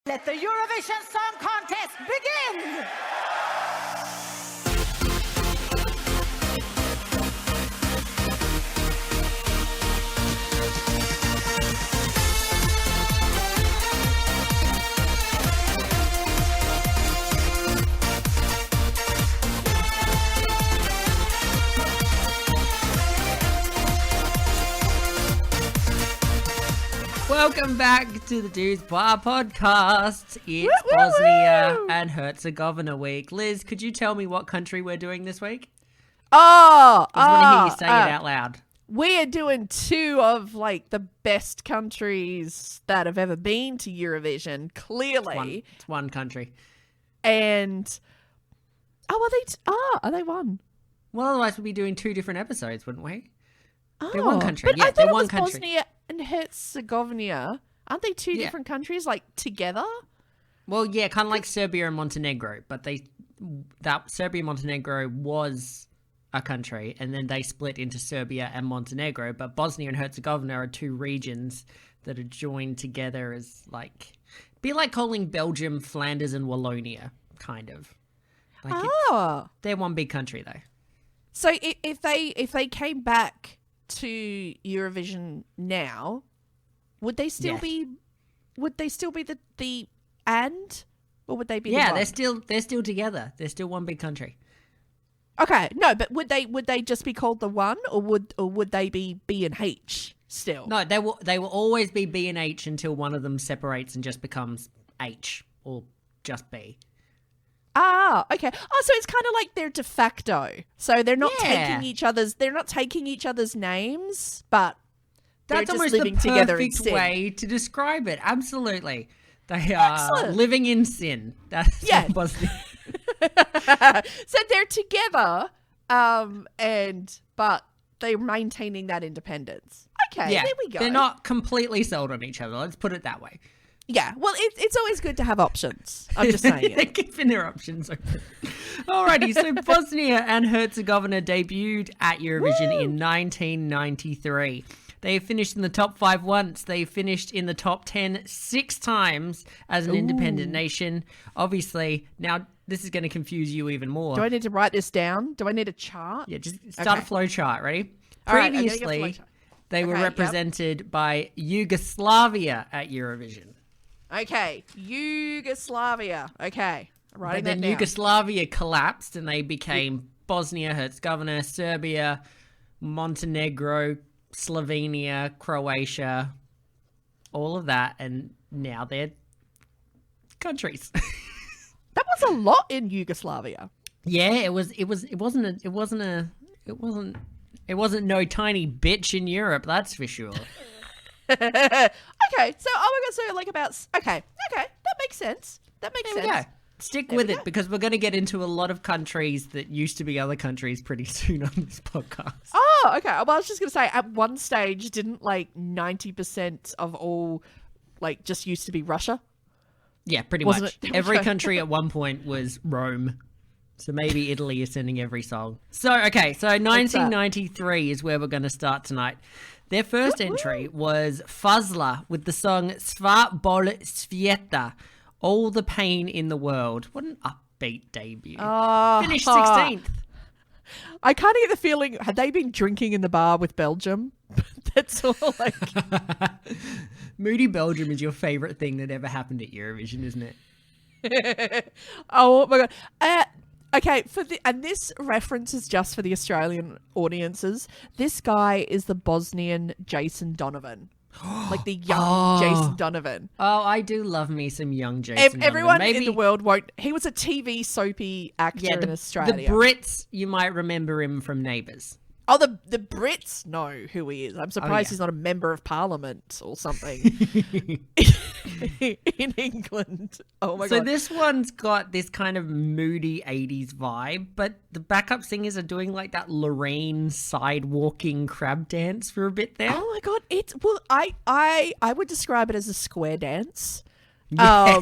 Let the Eurovision Song Contest begin! Welcome back to the Douze Points podcast. It's Bosnia and Herzegovina week. Liz, could you tell me what country we're doing this week? I just want to hear you say it out loud. We are doing two of like the best countries that have ever been to Eurovision, clearly. It's one country. And are they one? Well, otherwise we'd be doing two different episodes, wouldn't we? Oh, they're one country. But Yeah, I thought they're it one was country. Bosnia and Herzegovina. Aren't they two different countries, like together? Well, yeah, kind of like Serbia and Montenegro, but that Serbia and Montenegro was a country, and then they split into Serbia and Montenegro. But Bosnia and Herzegovina are two regions that are joined together as be like calling Belgium Flanders and Wallonia, kind of. They're one big country though. So if they came back to Eurovision now, would they still be? Would they still be the and, or would they be? Yeah, the one? they're still together. They're still one big country. Okay, no, but would they just be called the one, or would they be B and H still? No, they will always be B and H until one of them separates and just becomes H or just B. Ah, okay. Oh, so it's kind of like they're de facto. So they're not taking each other's names, but they're that's just almost living the together perfect instead. way to describe it. Absolutely, they are living in sin. That's what Bosnia. So they're together, but they're maintaining that independence. Okay, there we go. They're not completely sold on each other. Let's put it that way. Yeah, well, it's always good to have options. I'm just saying They're keeping their options open. Alrighty, so Bosnia and Herzegovina debuted at Eurovision in 1993. They finished in the top 5 once. They finished in the top 10 6 times as an independent nation. Obviously, now this is going to confuse you even more. Do I need to write this down? Do I need a chart? Yeah, just start a flow chart. Ready? All right, Previously, they were represented by Yugoslavia at Eurovision. Okay, Yugoslavia. Okay, writing that down. Yugoslavia collapsed and they became Bosnia, Herzegovina, Serbia, Montenegro, Slovenia, Croatia, all of that, and now they're countries. That was a lot in Yugoslavia. Yeah, it wasn't no tiny bitch in Europe, that's for sure. Okay, so okay, that makes sense. That makes sense. Go. Stick with it because we're going to get into a lot of countries that used to be other countries pretty soon on this podcast. Oh, okay. Well, I was just going to say, at one stage, didn't 90% of all just used to be Russia? Yeah, pretty much. Every country at one point was Rome. So maybe Italy is sending every song. So 1993 is where we're going to start tonight. Their first entry was Fazla with the song Sva bol svijeta, All the Pain in the World. What an upbeat debut. Finished 16th. I kind of get the feeling, had they been drinking in the bar with Belgium? That's all Moody Belgium is your favourite thing that ever happened at Eurovision, isn't it? Oh my God. Okay, and this reference is just for the Australian audiences. This guy is the Bosnian Jason Donovan. Like the young Jason Donovan. Oh, I do love me some young Jason Everyone Donovan. in the world won't. He was a TV soapy actor in Australia. The Brits, you might remember him from Neighbours. Oh, the Brits know who he is. I'm surprised he's not a member of parliament or something in England. Oh my God. So this one's got this kind of moody 80s vibe, but the backup singers are doing that Lorraine side-walking crab dance for a bit there. Oh my God. I would describe it as a square dance. Yeah.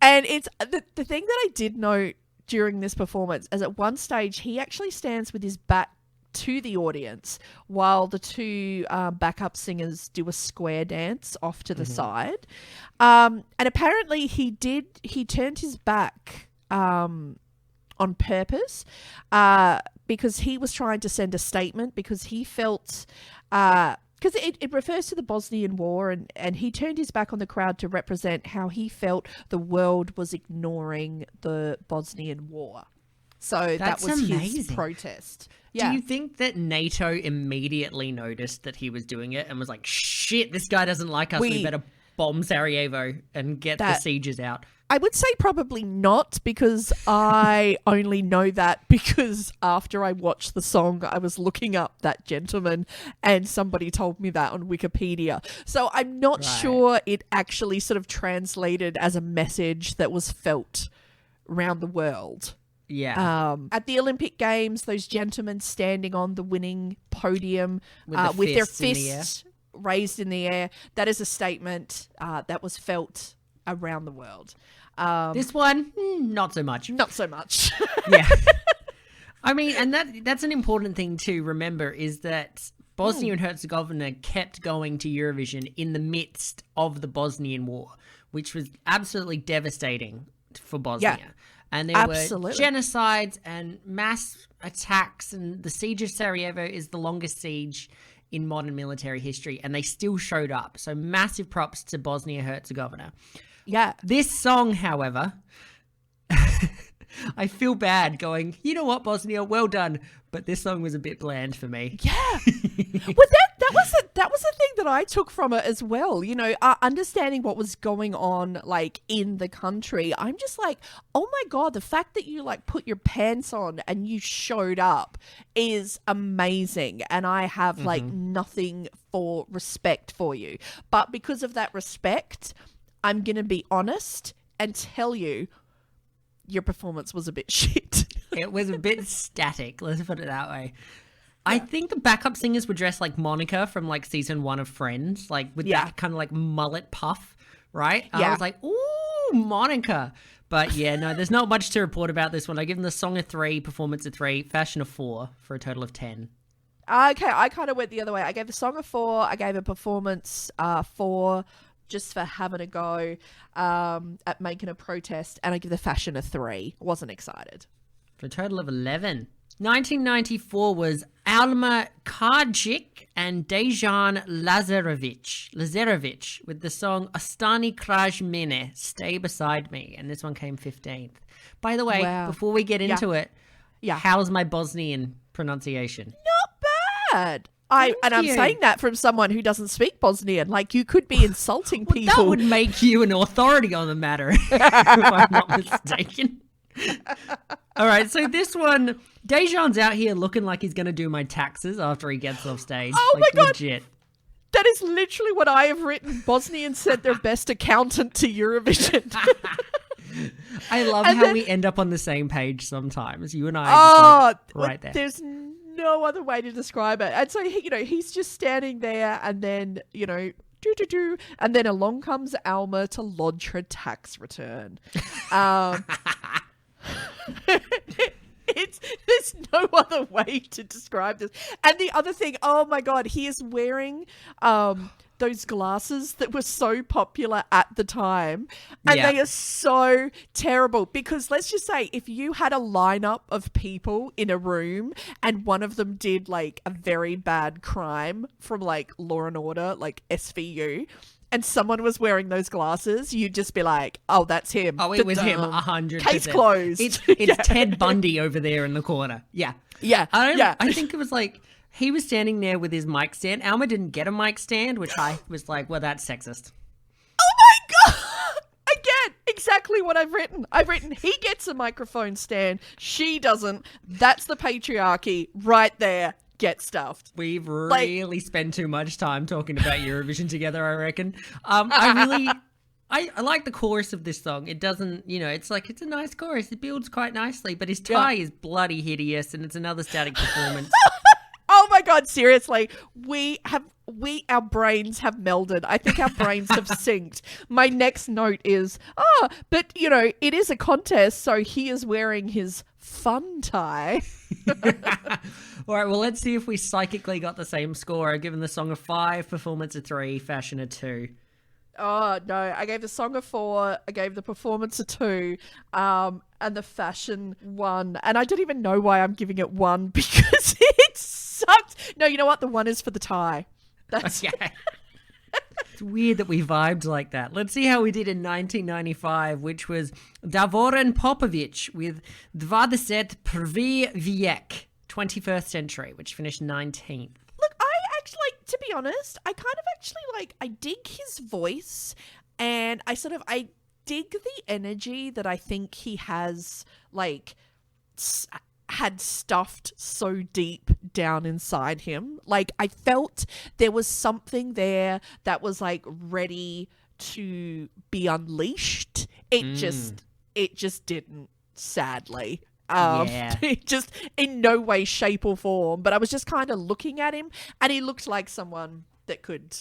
And it's the thing that I did note during this performance is at one stage he actually stands with his back to the audience while the two backup singers do a square dance off to the side. And apparently he turned his back on purpose because he was trying to send a statement, because he felt... because it refers to the Bosnian War, and he turned his back on the crowd to represent how he felt the world was ignoring the Bosnian War. So that was his protest. Yeah. Do you think that NATO immediately noticed that he was doing it and was like, shit, this guy doesn't like us, we better bomb Sarajevo and get the sieges out? I would say probably not, because I only know that because after I watched the song, I was looking up that gentleman and somebody told me that on Wikipedia. So I'm not sure it actually sort of translated as a message that was felt around the world. Yeah. At the Olympic Games, those gentlemen standing on the winning podium with their fists raised in the air, that is a statement that was felt around the world. This one, not so much. Not so much. Yeah. I mean, and that's an important thing to remember, is that Bosnia and Herzegovina kept going to Eurovision in the midst of the Bosnian War, which was absolutely devastating for Bosnia. Yeah. And there were genocides and mass attacks, and the siege of Sarajevo is the longest siege in modern military history, and they still showed up. So massive props to Bosnia Herzegovina. Yeah. This song, however, I feel bad going, you know what, Bosnia, well done. But this song was a bit bland for me. Yeah. Well, that was the thing that I took from it as well. You know, understanding what was going on, like, in the country. I'm just like, oh my God, the fact that you, like, put your pants on and you showed up is amazing. And I have, like, nothing for respect for you. But because of that respect, I'm going to be honest and tell you your performance was a bit shit. It was a bit static, let's put it that way. I think the backup singers were dressed like Monica from like season 1 of Friends, like with that kind of like mullet puff, right? Yeah. I was like, ooh, Monica. But yeah, no, there's not much to report about this one. I give them the song a 3, performance a 3, fashion a 4 for a total of 10. Okay, I kind of went the other way. I gave the song a 4, I gave a performance 4, just for having a go at making a protest, and I give the fashion a 3. Wasn't excited. For a total of 11. 1994 was Alma Karjic and Dejan Lazarevic with the song Ostani Kraj Mene, Stay Beside Me, and this one came 15th. By the way, before we get into it, how's my Bosnian pronunciation? Not bad. I'm saying that from someone who doesn't speak Bosnian. Like, you could be insulting people. That would make you an authority on the matter, if I'm not mistaken. All right, so this one, Dejan's out here looking like he's going to do my taxes after he gets off stage. Oh, like, my God. Legit. That is literally what I have written. Bosnians sent their best accountant to Eurovision. I love how we end up on the same page sometimes. You and I are just like right there. There's no other way to describe it. And so, he's just standing there, and then, and then along comes Alma to lodge her tax return. There's no other way to describe this. And the other thing, oh my God, he is wearing those glasses that were so popular at the time, and they are so terrible, because let's just say, if you had a lineup of people in a room and one of them did like a very bad crime from like Law and Order, like SVU, and someone was wearing those glasses, you'd just be like, oh, that's him. Oh, it was him, 100%. Case closed. It's Ted Bundy over there in the corner. Yeah. Yeah. I think it was like, he was standing there with his mic stand. Alma didn't get a mic stand, which I was like, well, that's sexist. Oh my God! Again, exactly what I've written. I've written, he gets a microphone stand, she doesn't. That's the patriarchy right there. Get stuffed. We've really spent too much time talking about Eurovision together, I reckon. I like the chorus of this song. It doesn't, it's a nice chorus. It builds quite nicely, but his tie is bloody hideous, and it's another static performance. Oh my God, seriously. Our brains have melded. I think our brains have synced. My next note is, but it is a contest, so he is wearing his fun tie. All right, well, let's see if we psychically got the same score. I've given the song a 5, performance a 3, fashion a 2. Oh, no. I gave the song a 4. I gave the performance a 2. And the fashion 1. And I don't even know why I'm giving it 1 because it sucked. No, you know what? The 1 is for the tie. That's Okay. It's weird that we vibed like that. Let's see how we did in 1995, which was Davorin Popovic with 21. Vijek, 21st Century, which finished 19th. Look, I actually, to be honest, I kind of actually, I dig his voice and I dig the energy that I think he has, had stuffed so deep down inside him. I felt there was something there that was ready to be unleashed. It just didn't, sadly. It just in no way, shape or form. But I was just kind of looking at him and he looked like someone that could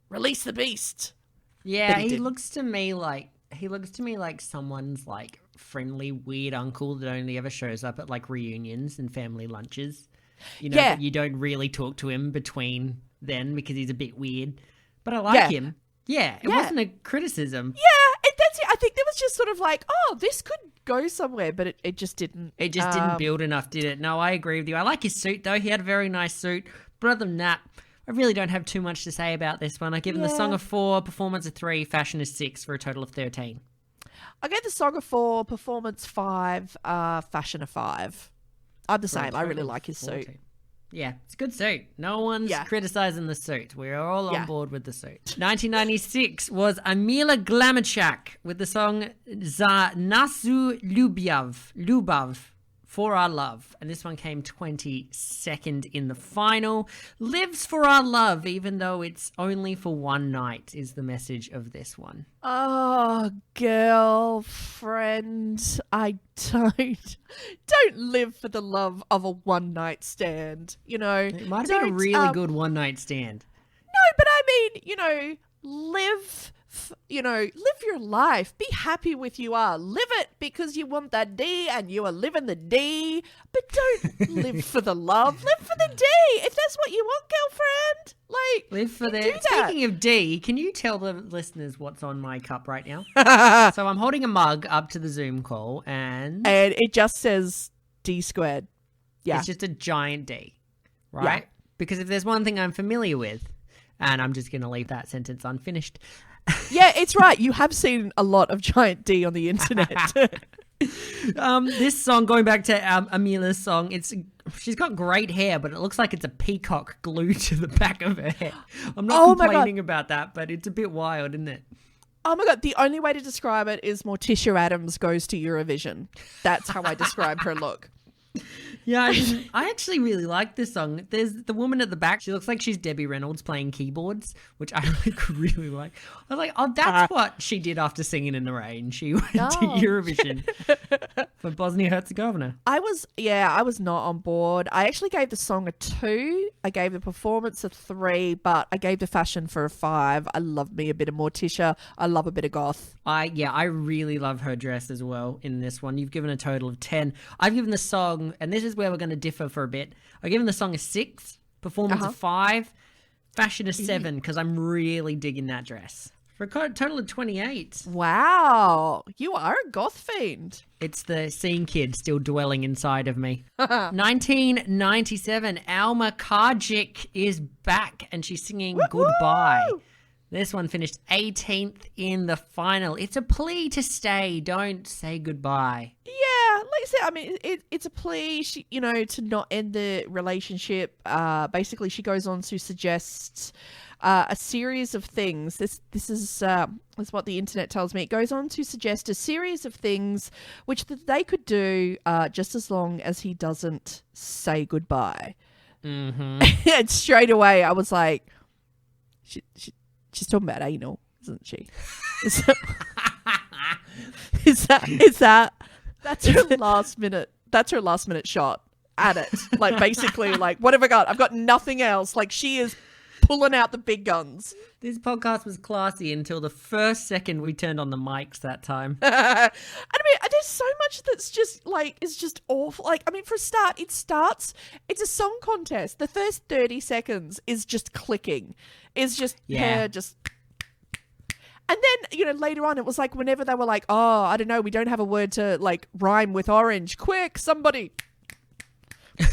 release the beast. Yeah, he looks to me like someone's friendly weird uncle that only ever shows up at reunions and family lunches. But you don't really talk to him between then because he's a bit weird. But I like him. Yeah, it wasn't a criticism. Yeah, and that's it. I think there was just sort of this could go somewhere, but it just didn't. It just didn't build enough, did it? No, I agree with you. I like his suit though. He had a very nice suit. But other than that, I really don't have too much to say about this one. I give him the song a 4, performance a 3, fashion a 6 for a total of 13. I gave the song a 4, performance 5, fashion a 5. I'm the same. I really like his 14. suit. Yeah, it's a good suit. No one's criticizing the suit. We're all on board with the suit. 1996 was Amila Glamachak with the song Za Nasu Lubav, For Our Love. And this one came 22nd in the final. Lives for our love, even though it's only for one night, is the message of this one. Oh, girlfriend, I don't live for the love of a one night stand. It might have been a really good one night stand. No, but I mean, live your life. Be happy with you are. Live it because you want that D and you are living the D. But don't live for the love. Live for the D. If that's what you want, girlfriend. Live for the... Speaking of D, can you tell the listeners what's on my cup right now? So I'm holding a mug up to the Zoom call and it just says D squared. Yeah. It's just a giant D, right? Yeah. Because if there's one thing I'm familiar with, and I'm just going to leave that sentence unfinished. Yeah, it's right. You have seen a lot of giant D on the internet. This song, going back to Amila's song, she's got great hair, but it looks like it's a peacock glued to the back of her head. I'm not complaining about that, but it's a bit wild, isn't it? Oh my God, the only way to describe it is Morticia Addams goes to Eurovision. That's how I describe her look. Yeah, I actually really like this song. There's the woman at the back. She looks like she's Debbie Reynolds playing keyboards, which I really like. I was like, oh, that's what she did after Singing in the Rain. She went to Eurovision for Bosnia Herzegovina. I was not on board. I actually gave the song a 2. I gave the performance a 3, but I gave the fashion for a 5. I love me a bit of Morticia. I love a bit of goth. I really love her dress as well in this one. You've given a total of 10. I've given the song, and this is where we're going to differ for a bit. I've given the song a 6, performance a 5, fashion a 7, because I'm really digging that dress. For a total of 28. Wow. You are a goth fiend. It's the scene kid still dwelling inside of me. 1997, Alma Karjic is back and she's singing Goodbye. This one finished 18th in the final. It's a plea to stay. Don't say goodbye. Yeah, like I said, I mean, it's a plea, to not end the relationship. Basically, she goes on to suggest a series of things. This is what the internet tells me. It goes on to suggest a series of things which they could do just as long as he doesn't say goodbye. Mm-hmm. And straight away, I was like, she's talking about anal, isn't she? Is that that's her last minute? That's her last minute shot at it. Basically, what have I got? I've got nothing else. She is pulling out the big guns. This podcast was classy until the first second we turned on the mics that time. And I mean, there's so much that's just like, is just awful. Like, I mean, for a start, it's a song contest. The first 30 seconds is just clicking. It's just her just. And then, later on, it was like whenever they were like, oh, I don't know, we don't have a word to like rhyme with orange. Quick, somebody.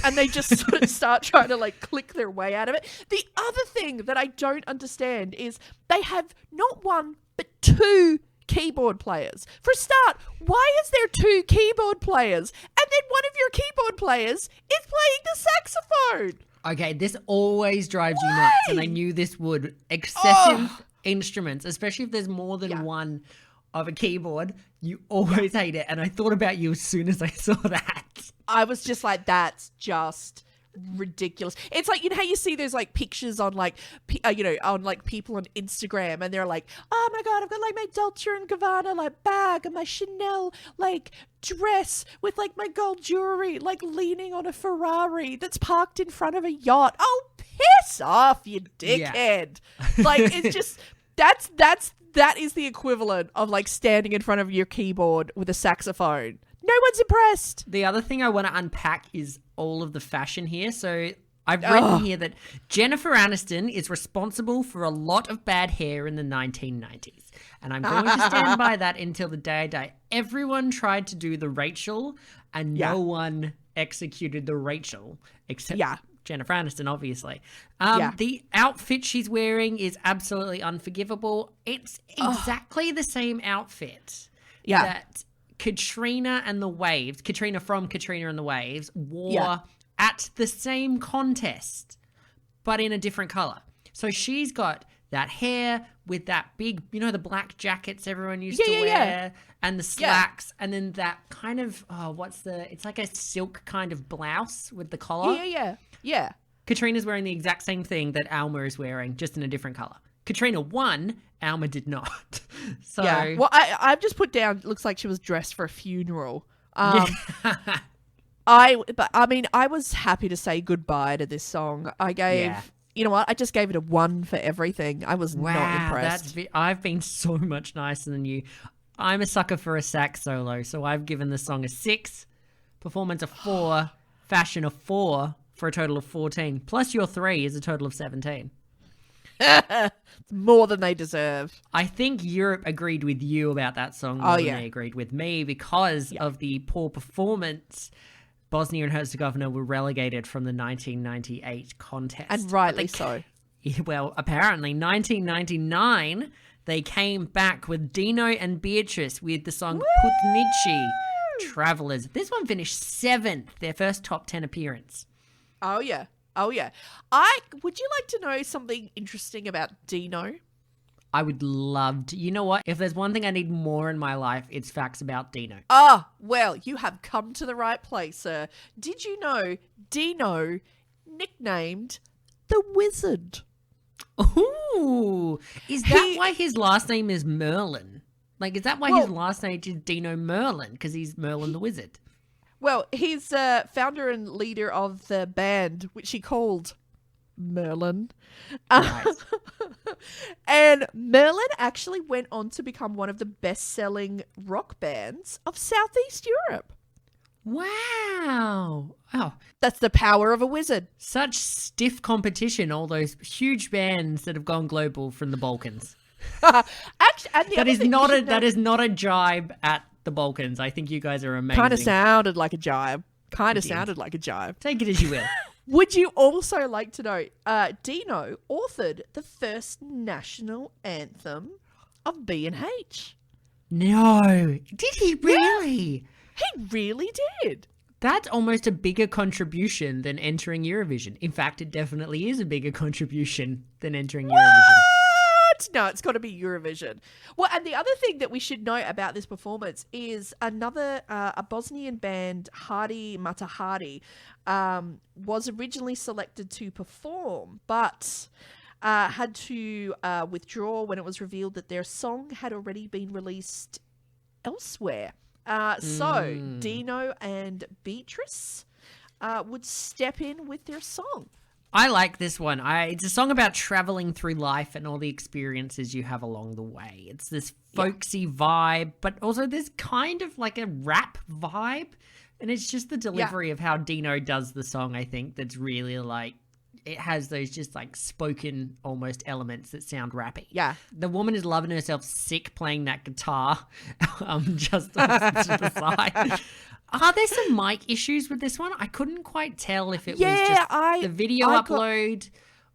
And they just sort of start trying to like click their way out of it. The other thing that I don't understand is they have not one, but two keyboard players. For a start, why is there two keyboard players? And then one of your keyboard players is playing the saxophone. Okay, this always drives you nuts, and I knew this would. Excessive instruments, especially if there's more than one of a keyboard, you always hate it. And I thought about you as soon as I saw that. I was just like, that's just ridiculous. It's like, how you see those like pictures on like, on like people on Instagram, and they're like, oh my God, I've got like my Dolce & Gabbana like bag and my Chanel like dress with like my gold jewelry, like leaning on a Ferrari that's parked in front of a yacht. Oh, piss off, you dickhead. Yeah. Like, it's just, that is the equivalent of like standing in front of your keyboard with a saxophone. No one's impressed. The other thing I want to unpack is all of the fashion here. So I've written here that Jennifer Aniston is responsible for a lot of bad hair in the 1990s. And I'm going to stand by that until the day I die. Everyone tried to do the Rachel, and no one executed the Rachel except Jennifer Aniston, obviously. The outfit she's wearing is absolutely unforgivable. It's exactly the same outfit that Katrina from Katrina and the Waves wore at the same contest, but in a different color. So she's got that hair with that big, the black jackets everyone used to wear, and the slacks, and then that kind of, it's like a silk kind of blouse with the collar. Yeah. Katrina's wearing the exact same thing that Alma is wearing, just in a different color. Katrina won, Alma did not. So well, I've just put down, looks like she was dressed for a funeral. I was happy to say goodbye to this song. I gave, you know what? I just gave it a 1 for everything. I was not impressed. I've been so much nicer than you. I'm a sucker for a sax solo, so I've given the song a 6, performance a 4, fashion a 4, for a total of 14. Plus your 3 is a total of 17. More than they deserve. I think Europe agreed with you about that song more than they agreed with me because of the poor performance. Bosnia and Herzegovina were relegated from the 1998 contest. And rightly so. Well, apparently 1999 they came back with Dino and Beatrice with the song Putnici, Travelers. This one finished 7th, their first top 10 appearance. Oh yeah. Would you like to know something interesting about Dino? I would love to. You know what? If there's one thing I need more in my life, it's facts about Dino. Well, you have come to the right place, sir. Did you know Dino, nicknamed the Wizard? Ooh. Is that why his last name is Merlin? Like, is that why his last name is Dino Merlin? Because he's Merlin the Wizard. Well, he's founder and leader of the band, which he called Merlin. Nice. And Merlin actually went on to become one of the best-selling rock bands of Southeast Europe. Wow. Oh, that's the power of a wizard. Such stiff competition, all those huge bands that have gone global from the Balkans. Actually, that is not a jibe at the Balkans. I think you guys are amazing. Kind of sounded like a jibe. Take it as you will. Would you also like to know, Dino authored the first national anthem of B&H. No. Did he really? He really did. That's almost a bigger contribution than entering Eurovision. In fact, it definitely is a bigger contribution than entering Eurovision. No, it's got to be Eurovision. Well, and the other thing that we should know about this performance is a Bosnian band, Hadi Matahari, was originally selected to perform, but had to withdraw when it was revealed that their song had already been released elsewhere. So Dino and Beatrice would step in with their song. I like this one. It's a song about traveling through life and all the experiences you have along the way. It's this folksy vibe, but also this kind of like a rap vibe. And it's just the delivery of how Dino does the song, I think, that's really like, it has those just like spoken almost elements that sound rappy. Yeah. The woman is loving herself sick playing that guitar. Just on the side. Are there some mic issues with this one? I couldn't quite tell if it was just the video upload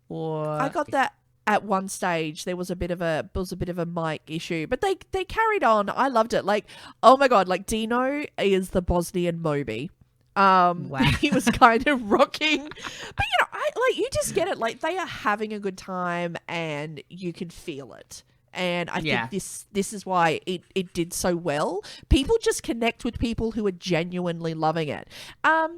or... I got that at one stage. There was a bit of a mic issue, but they carried on. I loved it. Like, oh my God, like Dino is the Bosnian Moby. Wow. He was kind of rocking, but you just get it. Like they are having a good time and you can feel it. And I think this is why it did so well. People just connect with people who are genuinely loving it. I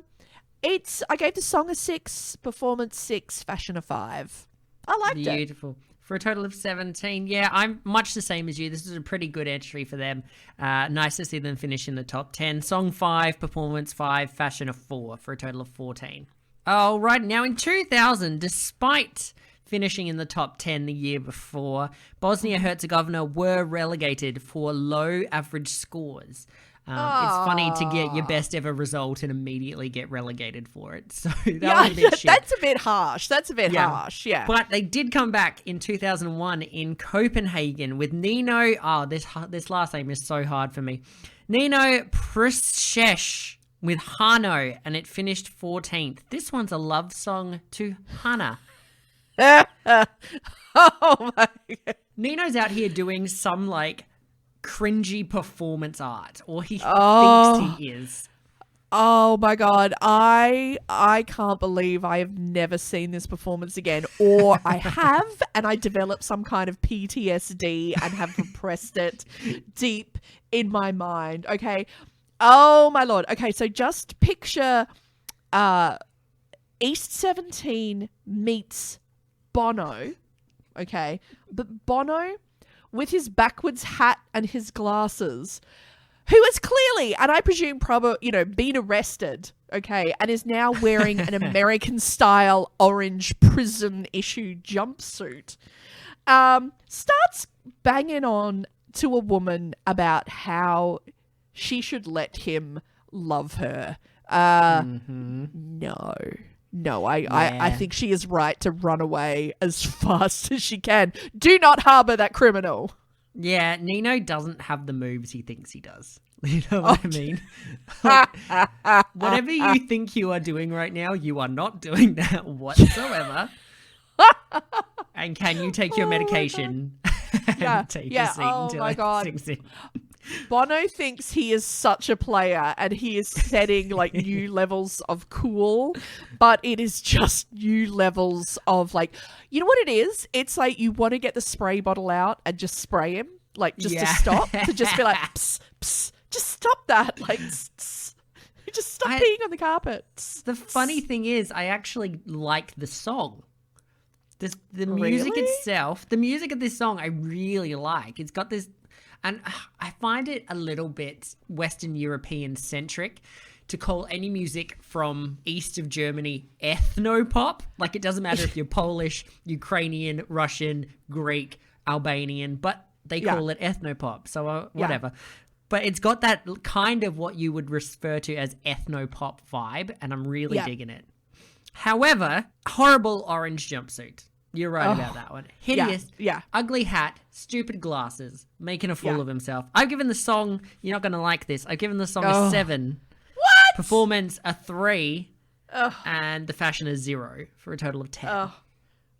gave the song a 6, performance 6, fashion a 5. I liked it. Beautiful. For a total of 17. Yeah, I'm much the same as you. This is a pretty good entry for them. Nice to see them finish in the top 10. Song 5, performance 5, fashion a 4 for a total of 14. All right, now in 2000, despite finishing in the top 10 the year before, Bosnia Herzegovina were relegated for low average scores. It's funny to get your best ever result and immediately get relegated for it. So that was a bit shit. That's a bit harsh. Harsh, yeah. But they did come back in 2001 in Copenhagen with Nino. Oh, this last name is so hard for me. Nino Priscesh with Hano, and it finished 14th. This one's a love song to Hana. Oh my God. Nino's out here doing some like cringy performance art, or he thinks he is. Oh my God. I can't believe I have never seen this performance again, or I have and I developed some kind of PTSD and have repressed it deep in my mind. Okay. Oh my Lord. Okay. So just picture East 17 meets Bono. Okay. But Bono with his backwards hat and his glasses, who is clearly, and I presume probably, been arrested, okay, and is now wearing an American-style orange prison-issue jumpsuit, starts banging on to a woman about how she should let him love her. No, I think she is right to run away as fast as she can. Do not harbour that criminal. Yeah, Nino doesn't have the moves he thinks he does. You know what I mean? Like, whatever you think you are doing right now, you are not doing that whatsoever. And can you take your medication and take your seat until it sinks in? Bono thinks he is such a player and he is setting like new levels of cool, but it is just new levels of like, you know what it is? It's like you want to get the spray bottle out and just spray him, like just to stop, to just be like, psst, psst, just stop that. Like, just stop peeing on the carpet. The funny thing is, I actually like the song. The music itself, the music of this song, I really like. It's got this. And I find it a little bit Western European centric to call any music from east of Germany ethno-pop. Like it doesn't matter if you're Polish, Ukrainian, Russian, Greek, Albanian, but they call it ethno-pop. So whatever. But it's got that kind of what you would refer to as ethno-pop vibe, and I'm really digging it. However, horrible orange jumpsuit. You're right about that one. Hideous. Yeah. Ugly hat, stupid glasses, making a fool of himself. I've given the song, you're not going to like this, I've given the song a 7. What? Performance a 3. And the fashion a 0 for a total of 10. Oh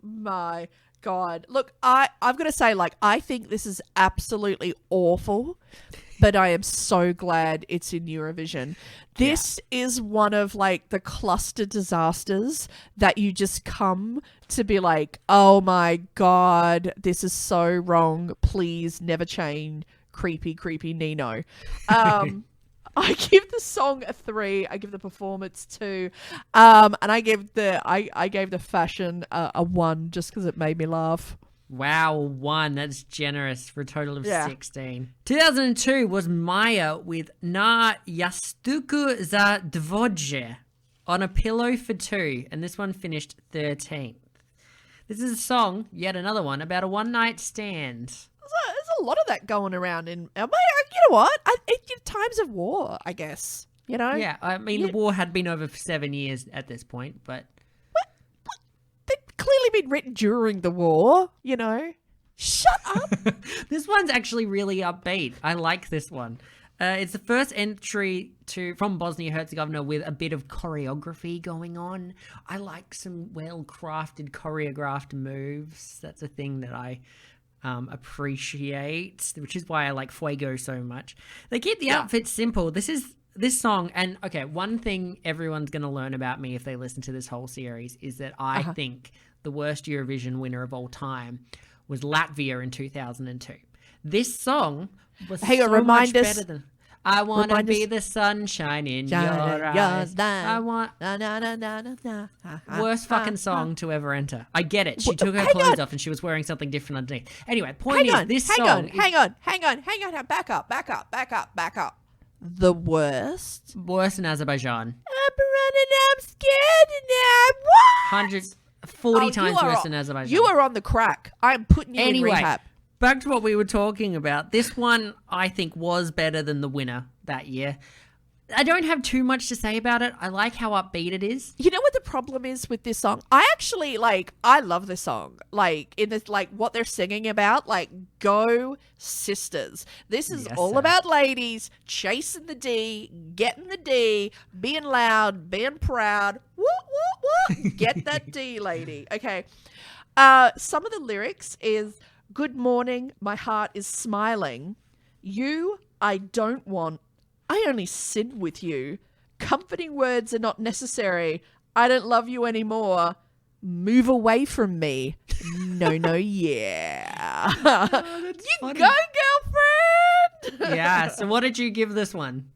my God. Look, I've got to say, like, I think this is absolutely awful, but I am so glad it's in Eurovision. This is one of like the cluster disasters that you just come to be like, oh my God, this is so wrong. Please never change. Creepy, creepy Nino. I give the song a 3. I give the performance 2. And I gave the fashion a 1 just because it made me laugh. Wow, 1. That's generous for a total of 16. 2002 was Maya with Na Jastuku za Dvoje. On a Pillow for Two, and this one finished 13th. This is a song, yet another one, about a one-night stand. There's a lot of that going around in. You know what? Times of war, I guess. You know. Yeah, I mean, the war had been over for 7 years at this point, but What? They've clearly been written during the war. You know. Shut up. This one's actually really upbeat. I like this one. It's the first entry from Bosnia Herzegovina with a bit of choreography going on. I like some well-crafted, choreographed moves. That's a thing that I appreciate, which is why I like Fuego so much. They keep the outfits simple. This song, and okay, one thing everyone's going to learn about me if they listen to this whole series is that I think the worst Eurovision winner of all time was Latvia in 2002. This song was much better than... I want to be the sunshine in your eyes. I want... Worst fucking song to ever enter. I get it. She took her clothes off and she was wearing something different underneath. Anyway, point is, this song... Hang on. Back up. The worst? Worse than Azerbaijan. I'm running, I'm scared now. What? 140 times worse than Azerbaijan. You are on the crack. I'm putting you in rehab. Back to what we were talking about. This one, I think, was better than the winner that year. I don't have too much to say about it. I like how upbeat it is. You know what the problem is with this song? I actually, I love this song. In this, what they're singing about, go sisters. This is all about ladies chasing the D, getting the D, being loud, being proud. Woo, woo, woo. Get that D, lady. Okay. Some of the lyrics is... Good morning, my heart is smiling. You, I don't want. I only sin with you. Comforting words are not necessary. I don't love you anymore. Move away from me. No, yeah. You funny. go, girlfriend. Yeah, so what did you give this one?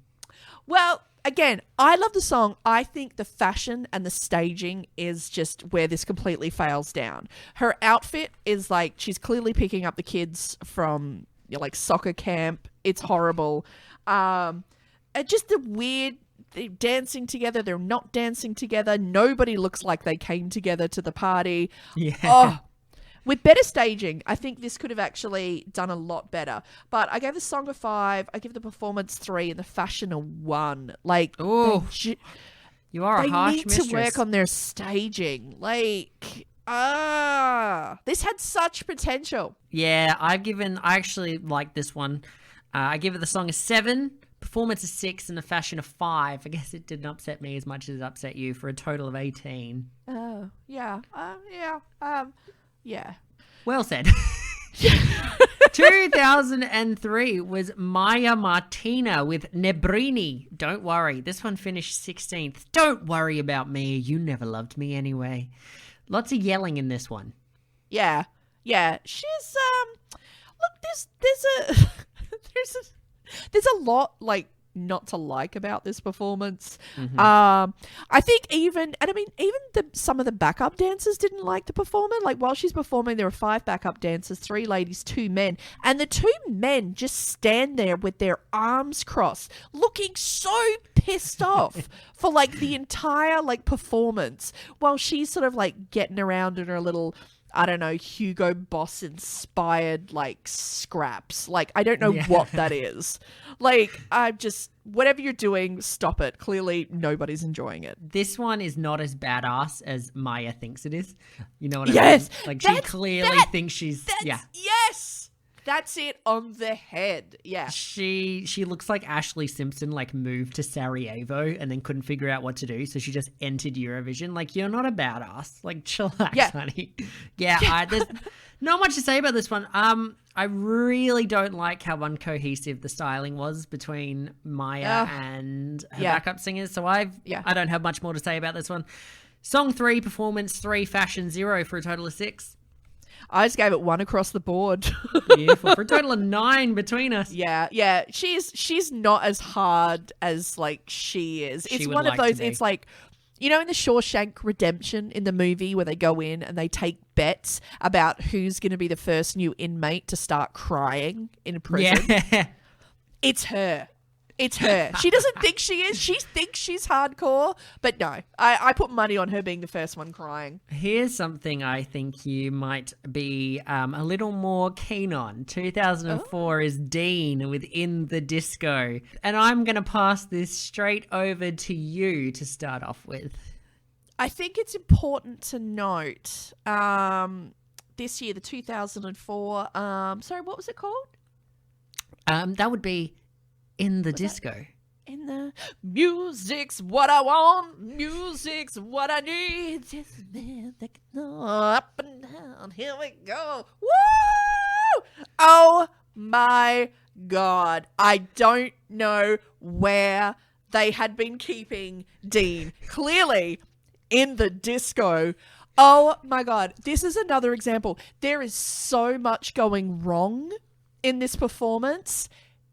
Well, again, I love the song. I think the fashion and the staging is just where this completely fails down. Her outfit is she's clearly picking up the kids from soccer camp. It's horrible. Just the weird, they're dancing together. They're not dancing together. Nobody looks like they came together to the party. Yeah. Oh, with better staging, I think this could have actually done a lot better. But I gave the song a 5. I give the performance 3 and the fashion a 1. You are a harsh mistress. They need to work on their staging. This had such potential. Yeah, I actually like this one. I give it the song a 7, performance a 6, and the fashion a 5. I guess it didn't upset me as much as it upset you for a total of 18. Oh, yeah. Yeah. Well said. 2003 was Maya Martina with Nebrini. Don't worry. This one finished 16th. Don't worry about me. You never loved me anyway. Lots of yelling in this one. Yeah. She's look, there's a lot not to like about this performance. Mm-hmm. I think even some of the backup dancers didn't like the performer. While she's performing, there were 5 backup dancers, 3 ladies, 2 men, and the 2 men just stand there with their arms crossed, looking so pissed off for the entire performance, while she's sort of getting around in her little, I don't know, Hugo Boss inspired scraps. I don't know what that is. I'm just, whatever you're doing, stop it. Clearly nobody's enjoying it. This one is not as badass as Maya thinks it is. You know what I mean? She clearly thinks she's Yes. That's it on the head. Yeah. She looks like Ashley Simpson moved to Sarajevo and then couldn't figure out what to do, so she just entered Eurovision. You're not a badass. Chillax, honey. There's not much to say about this one. I really don't like how uncohesive the styling was between Maya and her backup singers. So I don't have much more to say about this one. Song 3, performance 3, fashion 0 for a total of 6. I just gave it 1 across the board. Beautiful. For a total of 9 between us. Yeah. She's not as hard as she is. It's one of those. It's in the Shawshank Redemption in the movie where they go in and they take bets about who's going to be the first new inmate to start crying in prison. Yeah. It's her. It's her. She doesn't think she is. She thinks she's hardcore. But no, I put money on her being the first one crying. Here's something I think you might be a little more keen on. 2004 is Dean with In the Disco. And I'm going to pass this straight over to you to start off with. I think it's important to note this year, the 2004, sorry, what was it called? That would be In the Disco. In the music's what I want, music's what I need. Up and down, here we go. Woo! Oh my God. I don't know where they had been keeping Dean. Clearly, In the Disco. Oh my God. This is another example. There is so much going wrong in this performance.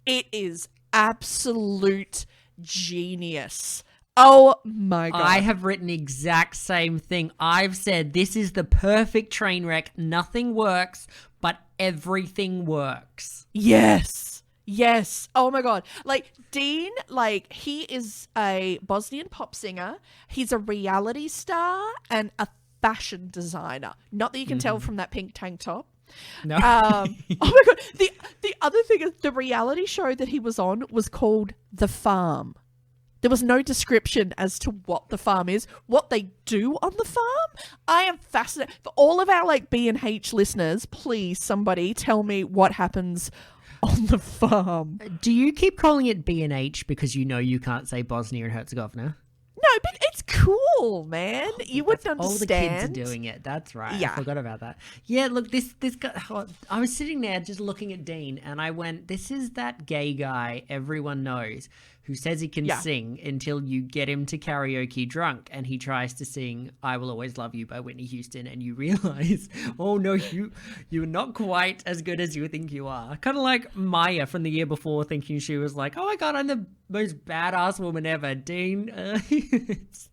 It is absolute genius. Oh my God. I have written exact same thing. I've said this is the perfect train wreck. Nothing works, but everything works. Yes. Yes. Oh my God. Like Dean, like he is a Bosnian pop singer. He's a reality star and a fashion designer. Not that you can tell from that pink tank top. No. Oh my God. The other thing is the reality show that he was on was called The Farm. There was no description as to what the farm is, what they do on the farm. I am fascinated. For all of our like B&H listeners, please somebody tell me what happens on the farm. Do you keep calling it B&H because you know you can't say Bosnia and Herzegovina? No, but it's cool, man. You wouldn't understand. All the kids are doing it. That's right. Yeah. I forgot about that. Yeah, look, this guy, I was sitting there just looking at Dean and I went, this is that gay guy everyone knows who says he can sing until you get him to karaoke drunk and he tries to sing I Will Always Love You by Whitney Houston and you realize, oh no, you're not quite as good as you think you are. Kind of like Maya from the year before thinking she was like, oh my God, I'm the most badass woman ever. Dean, it's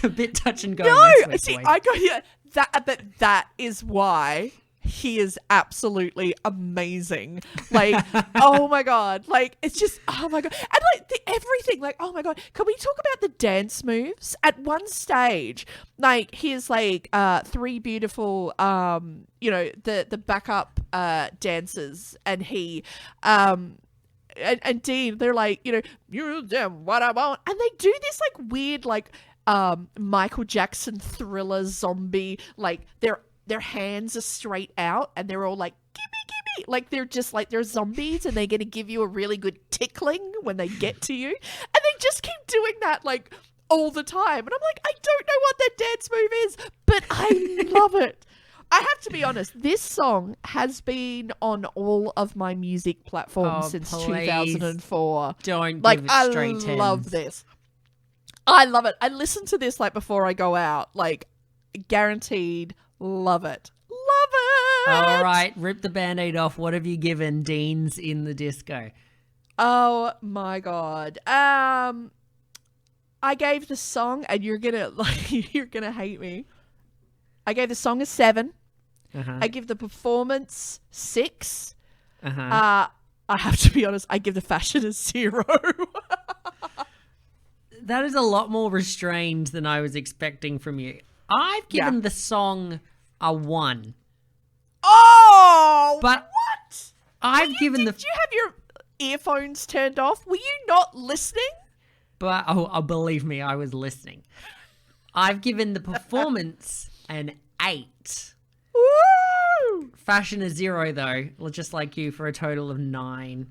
a bit touch and go. No, see, I got but that is why he is absolutely amazing. Like, oh my God. Like, it's just, oh my God. And like everything, like, oh my God. Can we talk about the dance moves? At one stage, like, here's like three beautiful, the backup dancers and he, and Dean, they're like, you're damn what I want. And they do this like weird, like, Michael Jackson Thriller zombie, like their hands are straight out and they're all like, gimme. Like they're just like, they're zombies and they're going to give you a really good tickling when they get to you. And they just keep doing that like all the time. And I'm like, I don't know what that dance move is, but I love it. I have to be honest, this song has been on all of my music platforms since 2004. Don't like, give it straight tens. I love this. I love it. I listen to this like before I go out, like guaranteed. Love it. Love it. All right, rip the Band-Aid off. What have you given Dean's In the Disco? Oh my God. I gave the song, and you're gonna hate me. I gave the song a 7. I give the performance 6. I have to be honest, I give the fashion a 0. That is a lot more restrained than I was expecting from you. I've given the song a 1. Oh, but what? Did you have your earphones turned off? Were you not listening? But oh, believe me, I was listening. I've given the performance an 8. Woo! Fashion a 0 though, just like you, for a total of 9.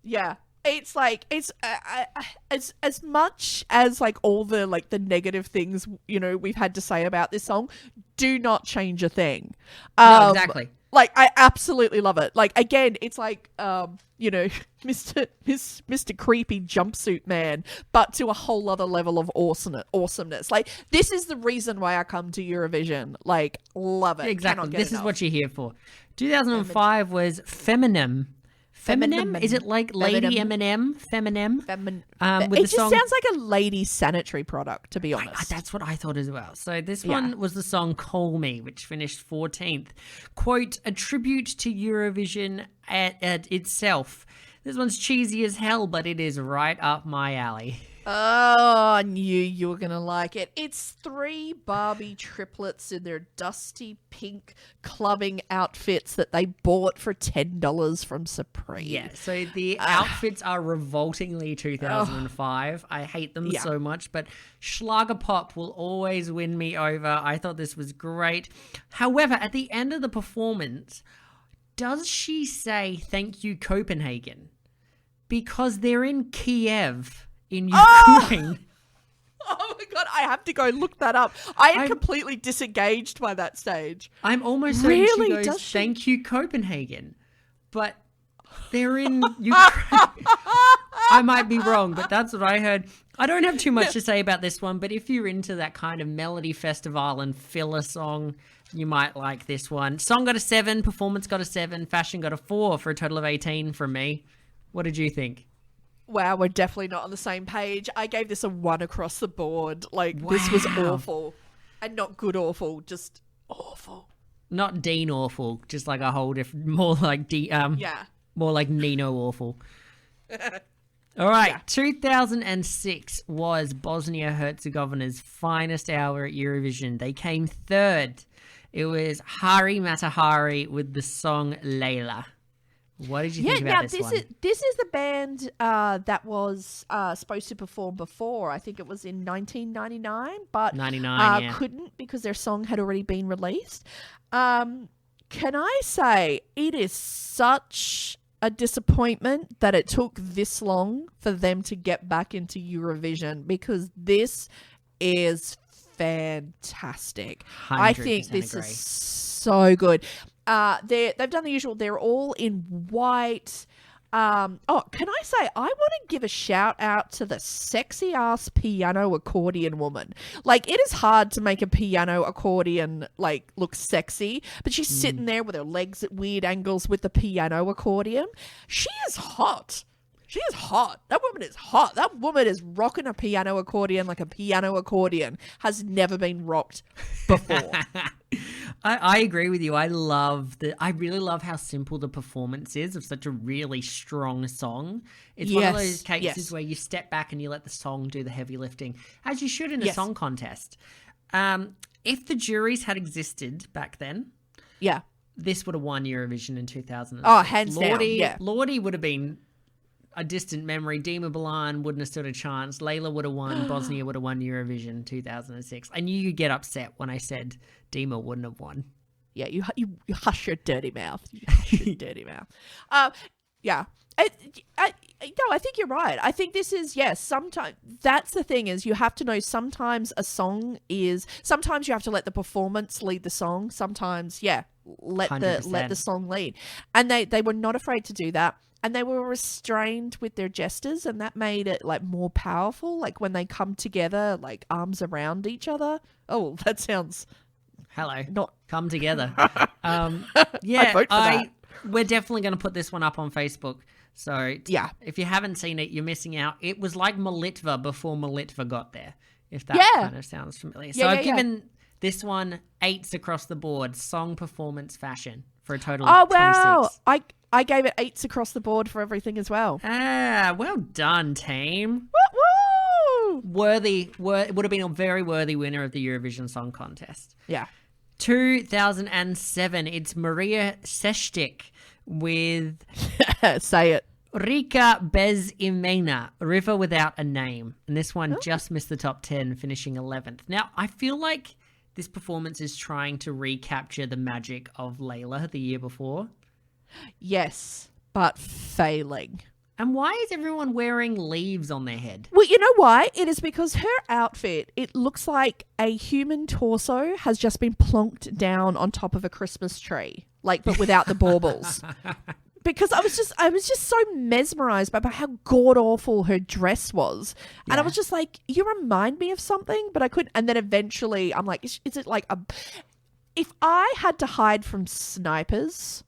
Yeah. It's like, it's as much as like all the like the negative things, we've had to say about this song, do not change a thing. No, exactly. Like, I absolutely love it. Like, again, it's like, Mr. Creepy Jumpsuit Man, but to a whole other level of awesomeness. Like, this is the reason why I come to Eurovision. Like, love it. Exactly. This is what you're here for. 2005 was Feminim. Feminim? Is it like Lady Eminem? Feminim? It just sounds like a lady sanitary product, to be honest. That's what I thought as well. So this one was the song Call Me, which finished 14th. Quote, a tribute to Eurovision at itself. This one's cheesy as hell, but it is right up my alley. Oh, I knew you were going to like it. It's 3 Barbie triplets in their dusty pink clubbing outfits that they bought for $10 from Supreme. Yeah, so the outfits are revoltingly 2005. I hate them so much, but Schlager Pop will always win me over. I thought this was great. However, at the end of the performance, does she say thank you, Copenhagen? Because they're in Kiev. In Ukraine. Oh my God, I have to go look that up. I'm completely disengaged by that stage. I'm almost certain she goes, thank you, Copenhagen. But they're in Ukraine. I might be wrong, but that's what I heard. I don't have too much to say about this one, but if you're into that kind of melody festival and filler song, you might like this one. Song got a 7, performance got a 7, fashion got a 4 for a total of 18 from me. What did you think? Wow, we're definitely not on the same page. I gave this a 1 across the board. This was awful. And not good awful, just awful. Not Dean awful, just like a whole different, more like more like Nino awful. All right, 2006 was Bosnia Herzegovina's finest hour at Eurovision. They came 3rd. It was Hari Matahari with the song Layla. What did you think about this one? This is the band that was supposed to perform before. I think it was in 1999, but 99, couldn't because their song had already been released. Can I say it is such a disappointment that it took this long for them to get back into Eurovision, because this is fantastic. I think this is so good. They've done the usual. They're all in white. Can I say, I want to give a shout out to the sexy ass piano accordion woman. Like, it is hard to make a piano accordion look sexy, but she's sitting there with her legs at weird angles with the piano accordion. She is hot. She is hot. That woman is hot. That woman is rocking a piano accordion like a piano accordion has never been rocked before. I agree with you. I really love how simple the performance is of such a really strong song. It's one of those cases where you step back and you let the song do the heavy lifting, as you should in a song contest. If the juries had existed back then, this would have won Eurovision in 2006. Oh, hands down. Lordi would have been a distant memory. Dima Bilan wouldn't have stood a chance. Layla would have won. Bosnia would have won Eurovision 2006. I knew you'd get upset when I said Dima wouldn't have won. Yeah, you hush your dirty mouth. You hush your dirty mouth. Yeah. I think you're right. I think this is, sometimes that's the thing, is you have to know sometimes sometimes you have to let the performance lead the song. Sometimes, let 100%. Let the song lead. And they were not afraid to do that. And they were restrained with their gestures, and that made it more powerful. Like when they come together, arms around each other. Oh, that sounds not come together. I vote for that. We're definitely going to put this one up on Facebook. So if you haven't seen it, you're missing out. It was like Molitva before Molitva got there, if that kind of sounds familiar. So I've given this one 8s across the board, song, performance, fashion, for a total of 26. Oh, wow. I gave it 8s across the board for everything as well. Well done, team. Woo! It would have been a very worthy winner of the Eurovision Song Contest. Yeah. 2007, it's Maria Seštik with... Say it. Rika bez imena, River Without a Name. And this one just missed the top 10, finishing 11th. Now, I feel like this performance is trying to recapture the magic of Layla the year before. Yes, but failing. And why is everyone wearing leaves on their head? Well, you know why? It is because her outfit, it looks like a human torso has just been plonked down on top of a Christmas tree, but without the baubles. Because I was just so mesmerized by how god awful her dress was, and I was just like, you remind me of something, but I couldn't. And then eventually, I'm like, is it like a? If I had to hide from snipers,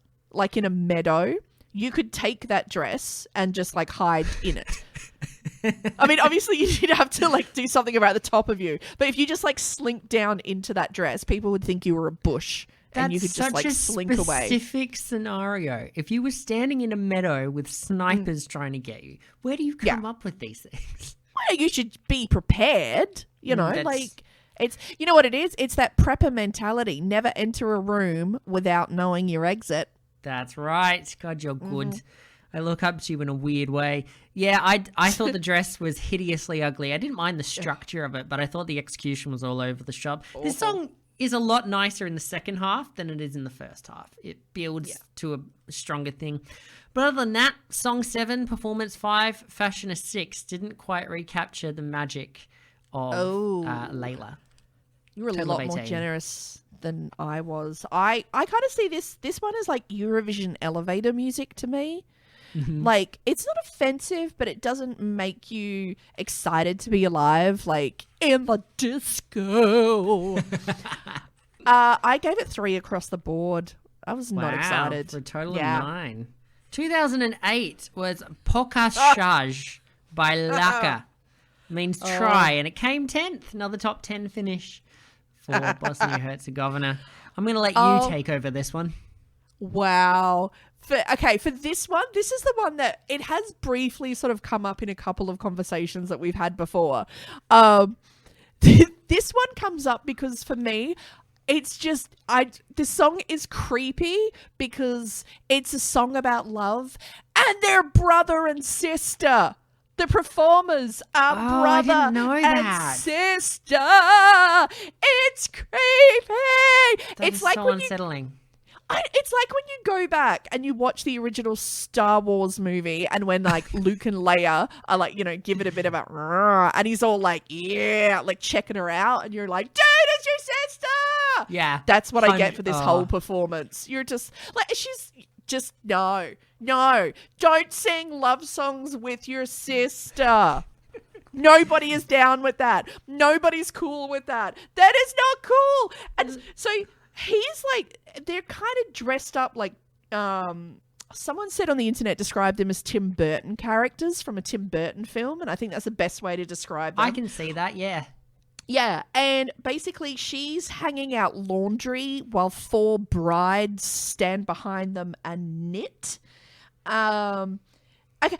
in a meadow, you could take that dress and just hide in it. I mean, obviously you'd have to do something about the top of you, but if you just slink down into that dress, people would think you were a bush and you could just like slink away. That's such a specific scenario. If you were standing in a meadow with snipers trying to get you, where do you come up with these things? Well, you should be prepared, you know, That's- like it's, you know what it is? It's that prepper mentality. Never enter a room without knowing your exit. That's right. God, you're good. I look up to you in a weird way. Yeah, I thought the dress was hideously ugly. I didn't mind the structure of it, but I thought the execution was all over the shop. This song is a lot nicer in the second half than it is in the first half. It builds to a stronger thing. But other than that, song 7, performance 5, fashion a 6 didn't quite recapture the magic of Layla. You were a Total lot of more 18. generous than I was. I kind of see this one as like Eurovision elevator music to me. Like, it's not offensive, but it doesn't make you excited to be alive, like, in the disco. I gave it 3 across the board. I was not excited. For a total of 9. 2008 was Pokashaj by Laka. Means try, and it came 10th. Another top 10 finish for Bosnia Herzegovina. I'm going to let you take over this one. Wow. For this one, this is the one that it has briefly sort of come up in a couple of conversations that we've had before. This one comes up because for me, it's just, this song is creepy because it's a song about love and they're brother and sister. The performers are brother I didn't know and that. sister. It's creepy. It's like so when unsettling. it's like when you go back and you watch the original Star Wars movie and when like Luke and Leia are like, you know, give it a bit of a and he's all like, yeah, like checking her out and you're like, dude, it's your sister. Yeah. That's what I get for this whole performance. You're just like, she's just, no, don't sing love songs with your sister. Nobody is down with that. Nobody's cool with that. That is not cool. And so he's like, they're kind of dressed up like, someone said on the internet, described them as Tim Burton characters from a Tim Burton film. And I think that's the best way to describe them. I can see that, yeah. Yeah, and basically she's hanging out laundry while 4 brides stand behind them and knit. Let me give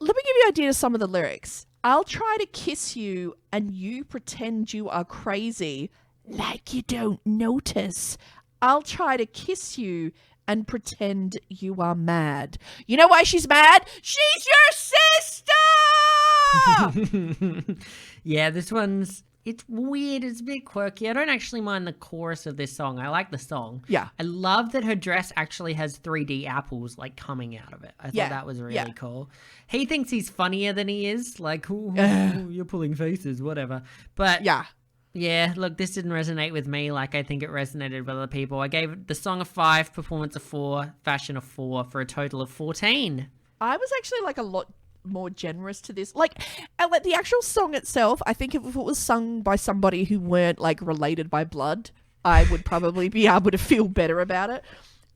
you an idea of some of the lyrics. I'll try to kiss you and you pretend you are crazy like you don't notice. I'll try to kiss you and pretend you are mad. You know why she's mad? She's your sister! Yeah, this one's, it's weird. It's a bit quirky. I don't actually mind the chorus of this song. I like the song. Yeah. I love that her dress actually has 3D apples like coming out of it. I thought that was really cool. He thinks he's funnier than he is. Like, ooh, you're pulling faces, whatever. But yeah, look, this didn't resonate with me like I think it resonated with other people. I gave the song a 5, performance a 4, fashion a 4 for a total of 14. I was actually like a lot more generous to this. Like the actual song itself, I think if it was sung by somebody who weren't like related by blood, I would probably be able to feel better about it.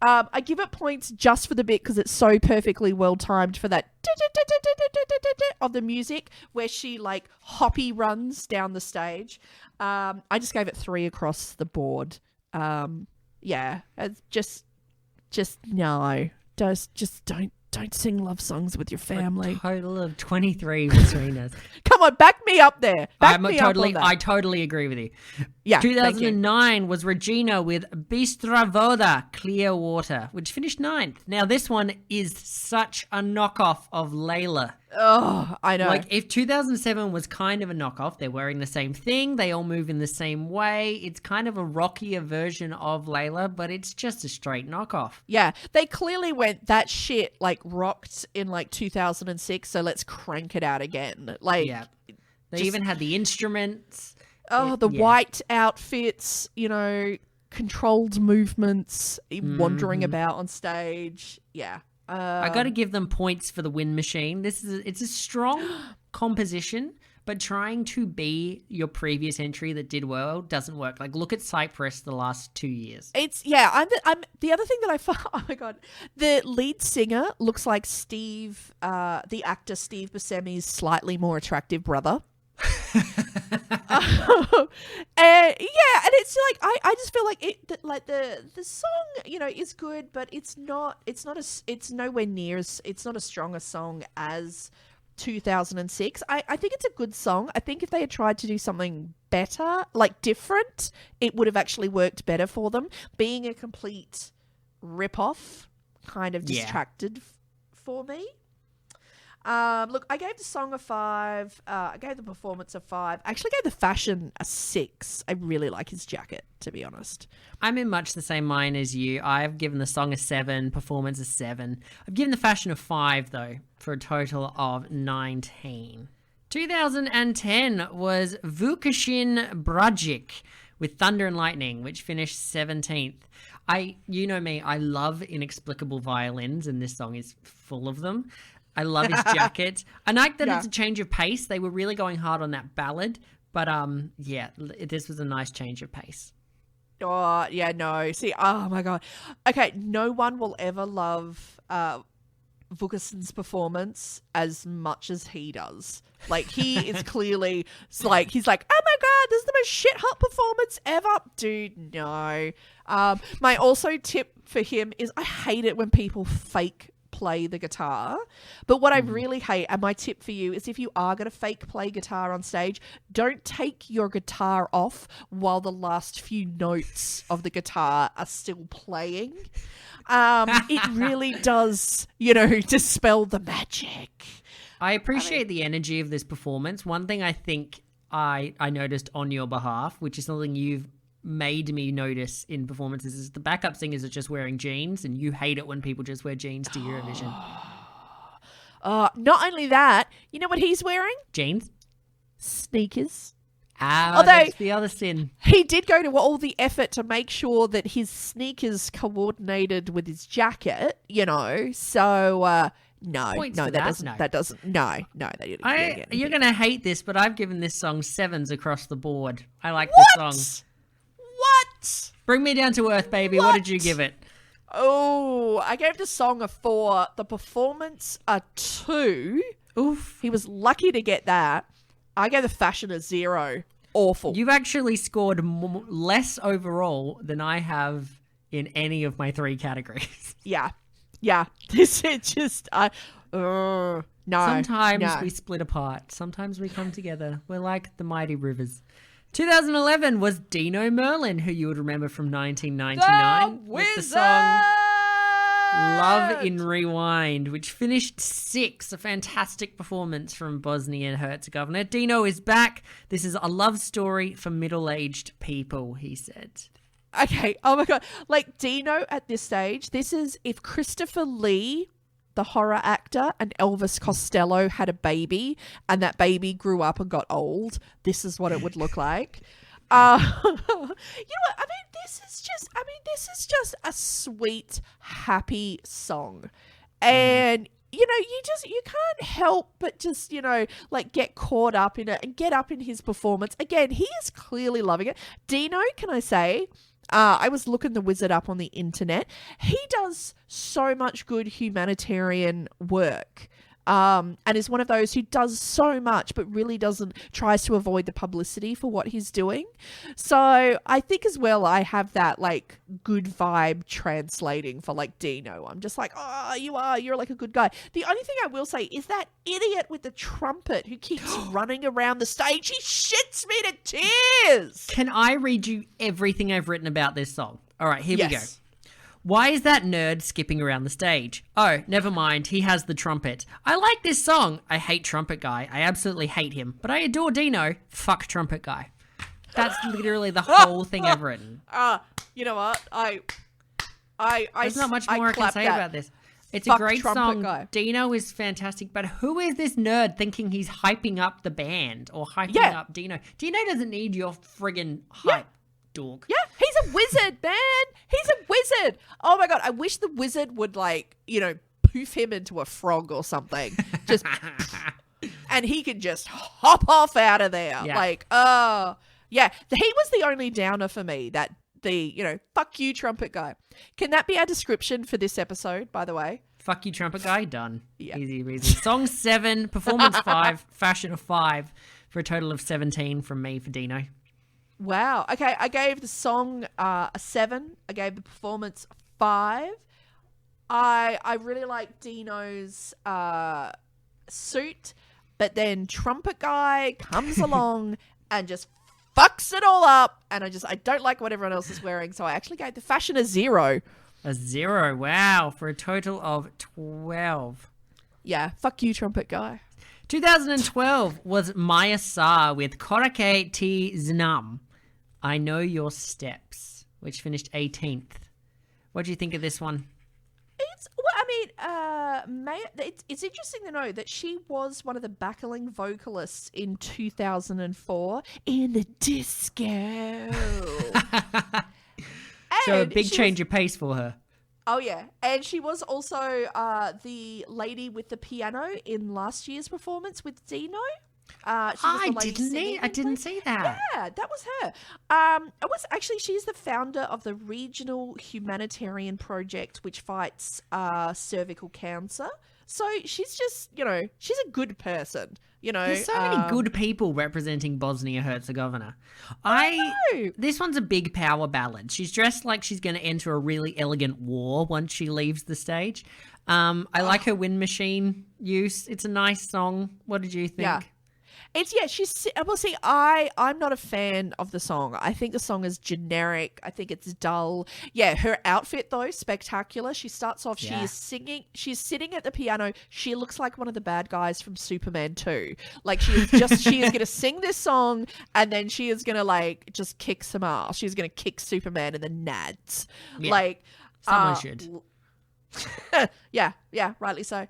I give it points just for the bit because it's so perfectly well timed for that of the music where she like hoppy runs down the stage. I just gave it 3 across the board. Yeah, it's just no, just don't sing love songs with your family. A total of 23 between us. Come on, back me up there. Up on that. I totally agree with you. Yeah, 2009 was Regina with Bistra Voda, Clear Water, which finished 9th. Now, this one is such a knockoff of Layla. Oh, I know. Like, if 2007 was kind of a knockoff, they're wearing the same thing, they all move in the same way, it's kind of a rockier version of Layla, but it's just a straight knockoff. Yeah, they clearly went, that shit, like, rocked in, like, 2006, so let's crank it out again. Like, yeah. They even had the instruments. Oh, the white outfits, you know, controlled movements, wandering about on stage. Yeah. I got to give them points for the wind machine. It's a strong composition, but trying to be your previous entry that did well doesn't work. Like, look at Cyprus the last 2 years. I'm the other thing that I found, oh my God, the lead singer looks like Steve, the actor Steve Buscemi's slightly more attractive brother. And it's like I just feel like the song, is good, but it's nowhere near it's not as strong a song as 2006. I think it's a good song. I think if they had tried to do something better, like different, it would have actually worked better for them. Being a complete rip-off kind of distracted for me. Look, I gave the song a 5. I gave the performance a 5. I actually gave the fashion a 6. I really like his jacket, to be honest. I'm in much the same line as you. I've given the song a 7, performance a 7. I've given the fashion a 5, though, for a total of 19. 2010 was Vukašin Brajic with Thunder and Lightning, which finished 17th. You know me, I love inexplicable violins, and this song is full of them. I love his jacket. I like that it's a change of pace. They were really going hard on that ballad, but this was a nice change of pace. Oh, yeah, no. See, oh my God. Okay, no one will ever love Vukašin's performance as much as he does. Like, he is clearly, he's like, oh my God, this is the most shit hot performance ever. Dude, no. My also tip for him is I hate it when people fake play the guitar, but what I really hate, and my tip for you, is if you are going to fake play guitar on stage, don't take your guitar off while the last few notes of the guitar are still playing. It really does, dispel the magic. I appreciate the energy of this performance. One thing I think I noticed on your behalf, which is something you've made me notice in performances, is the backup singers are just wearing jeans, and you hate it when people just wear jeans to Eurovision. Not only that, you know what he's wearing? Jeans? Sneakers. That's the other sin. He did go to all the effort to make sure that his sneakers coordinated with his jacket, so no, that doesn't. You're going to hate this, but I've given this song 7s across the board. I like this song. What? Bring me down to earth, baby. What did you give it? Oh, I gave the song a 4. The performance a 2. Oof. He was lucky to get that. I gave the fashion a 0. Awful. You've actually scored less overall than I have in any of my 3 categories. Yeah. This is just no. Sometimes we split apart. Sometimes we come together. We're like the mighty rivers. 2011 was Dino Merlin, who you would remember from 1999 with the song Love in Rewind, which finished 6. A fantastic performance from Bosnia Herzegovina. Dino is back. This is a love story for middle-aged people, he said. Okay, oh my God. Like, Dino at this stage, this is if Christopher Lee, the horror actor, and Elvis Costello had a baby, and that baby grew up and got old, this is what it would look like. You know what? This is just a sweet, happy song. And you can't help but just, get caught up in it and get up in his performance. Again, he is clearly loving it. Dino, can I say, I was looking the wizard up on the internet. He does so much good humanitarian work. And is one of those who does so much but really tries to avoid the publicity for what he's doing. So I think as well I have that good vibe translating for Dino. I'm just like, oh, you're like a good guy. The only thing I will say is that idiot with the trumpet who keeps running around the stage, he shits me to tears. Can I read you everything I've written about this song? All right, here we go. Why is that nerd skipping around the stage? Oh, never mind. He has the trumpet. I like this song. I hate trumpet guy. I absolutely hate him. But I adore Dino. Fuck trumpet guy. That's literally the whole thing I've written. You know what? There's not much more I can say about this. It's a great song. Guy. Dino is fantastic. But who is this nerd thinking he's hyping up the band or hyping up Dino? Dino doesn't need your friggin' hype. Dork. Yeah, he's a wizard, man. He's a wizard. Oh my God, I wish the wizard would poof him into a frog or something. Just and he could just hop off out of there. Yeah. He was the only downer for me. That fuck you, trumpet guy. Can that be our description for this episode, by the way? Fuck you, trumpet guy. Done. Yeah. Easy. Song 7, performance 5, fashion a 5. for a total of 17 from me for Dino. Wow. Okay, I gave the song a 7. I gave the performance 5. I really like Dino's suit, but then Trumpet Guy comes along and just fucks it all up, and I don't like what everyone else is wearing, so I actually gave the fashion a 0. A 0, wow, for a total of 12. Yeah, fuck you, Trumpet Guy. 2012 was Maya Sa with Korake Ti Znam, I Know Your Steps, which finished 18th. What do you think of this one? It's interesting to know that she was one of the backing vocalists in 2004 in the disco. So a big change of pace for her. Oh, yeah. And she was also the lady with the piano in last year's performance with Dino. I didn't see that. Yeah, that was her. She's the founder of the regional humanitarian project which fights cervical cancer. So she's just, she's a good person. There's so many good people representing Bosnia Herzegovina. This one's a big power ballad. She's dressed like she's going to enter a really elegant war once she leaves the stage. I like her wind machine use. It's a nice song. What did you think? Yeah. I'm not a fan of the song. I think the song is generic. I think it's dull. Yeah, her outfit though, spectacular. She starts off, she is singing, she's sitting at the piano. She looks like one of the bad guys from Superman 2. Like she is going to sing this song and then she is going to just kick some ass. She's going to kick Superman in the nads. Yeah. Someone should. Yeah, rightly so.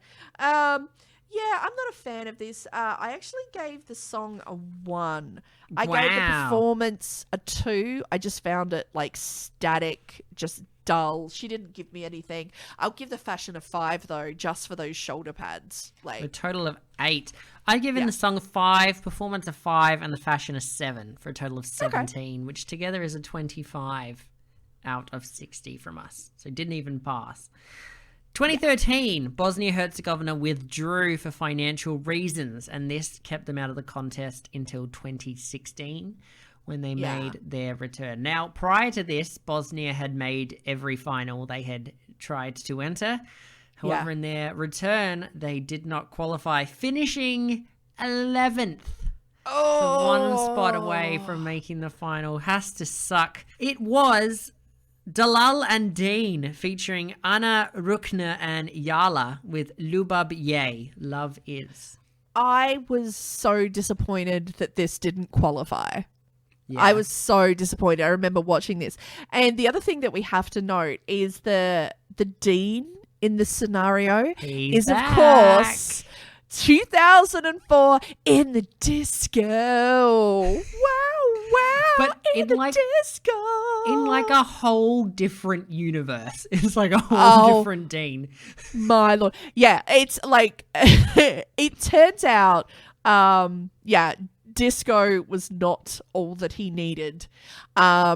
Yeah, I'm not a fan of this. I actually gave the song a 1. I gave the performance a 2. I just found it static, just dull. She didn't give me anything. I'll give the fashion a 5 though, just for those shoulder pads. A total of 8. I've given the song a 5, performance a 5, and the fashion a 7 for a total of 17, which together is a 25 out of 60 from us. So didn't even pass. 2013, Bosnia-Herzegovina withdrew for financial reasons, and this kept them out of the contest until 2016 when they made their return. Now, prior to this, Bosnia had made every final they had tried to enter. However, in their return, they did not qualify, finishing 11th. So one spot away from making the final. Has to suck. It was Dalal and Dean featuring Anna Rukna and Yala with Lubab Ye, Love Is. I was so disappointed that this didn't qualify. Yeah. I was so disappointed. I remember watching this. And the other thing that we have to note is the Dean in this scenario is, of course, 2004 in the disco. Wow. But in the disco. In a whole different universe. It's a whole different Dean. My lord. Yeah, it's it turns out, disco was not all that he needed.